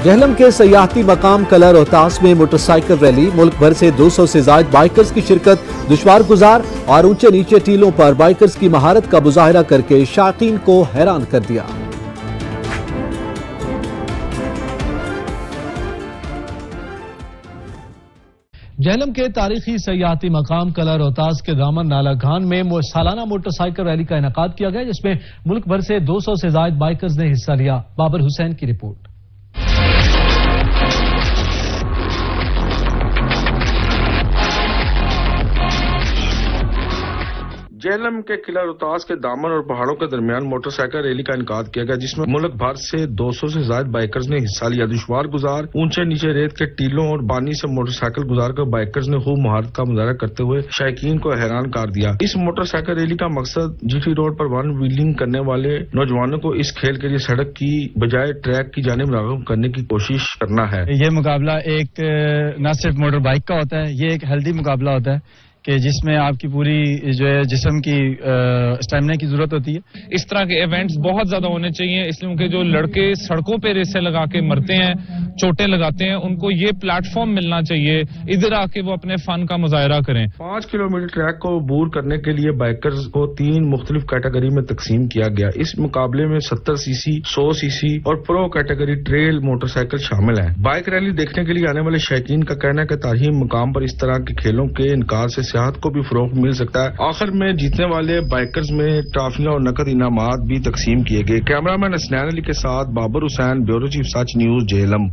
جہلم کے سیاحتی مقام قلعہ روہتاس میں موٹر سائیکل ریلی، ملک بھر سے 200 سے زائد بائیکرز کی شرکت، دشوار گزار اور اونچے نیچے ٹیلوں پر بائیکرز کی مہارت کا مظاہرہ کر کے شائقین کو حیران کر دیا۔ جہلم کے تاریخی سیاحتی مقام قلعہ روہتاس کے دامن نالا گھان میں سالانہ موٹر سائیکل ریلی کا انعقاد کیا گیا، جس میں ملک بھر سے 200 سے زائد بائیکرز نے حصہ لیا۔ بابر حسین کی رپورٹ۔ جہلم کے قلعہ روہتاس کے دامن اور پہاڑوں کے درمیان موٹر سائیکل ریلی کا انعقاد کیا گیا، جس میں ملک بھر سے 200 سے زائد بائیکرز نے حصہ لیا۔ دشوار گزار، اونچے نیچے ریت کے ٹیلوں اور بانی سے موٹر سائیکل گزار کر بائیکرز نے خوب مہارت کا مظاہرہ کرتے ہوئے شائقین کو حیران کر دیا۔ اس موٹر سائیکل ریلی کا مقصد جی ٹی روڈ پر ون ویلنگ کرنے والے نوجوانوں کو اس کھیل کے لیے سڑک کی بجائے ٹریک کی جانب راغب کرنے کی کوشش کرنا ہے۔ یہ مقابلہ ایک نہ صرف موٹر بائیک کا ہوتا ہے، یہ ایک ہیلدی مقابلہ ہوتا ہے کہ جس میں آپ کی پوری جو ہے جسم کی اسٹیمنا کی ضرورت ہوتی ہے۔ اس طرح کے ایونٹس بہت زیادہ ہونے چاہیے، اس لیے کہ جو لڑکے سڑکوں پہ ریسیں لگا کے مرتے ہیں، چوٹیں لگاتے ہیں، ان کو یہ پلیٹ فارم ملنا چاہیے، ادھر آ کے وہ اپنے فن کا مظاہرہ کریں۔ 5 کلومیٹر ٹریک کو عبور کرنے کے لیے بائیکرز کو 3 مختلف کیٹیگری میں تقسیم کیا گیا۔ اس مقابلے میں 70 سی سی، 100 سی سی اور پرو کیٹیگری ٹریل موٹر سائیکل شامل ہیں۔ بائک ریلی دیکھنے کے لیے آنے والے شائقین کا کہنا ہے کہ تاریخی مقام پر اس طرح کے کھیلوں کے انعقاد سے سیاحت کو بھی فروغ مل سکتا ہے۔ آخر میں جیتنے والے بائیکرز میں ٹرافیاں اور نقد انعامات بھی تقسیم کیے گئے۔ کیمرہ مین اسنین علی کے ساتھ بابر حسین، بیورو چیف سچ نیوز، جہلم۔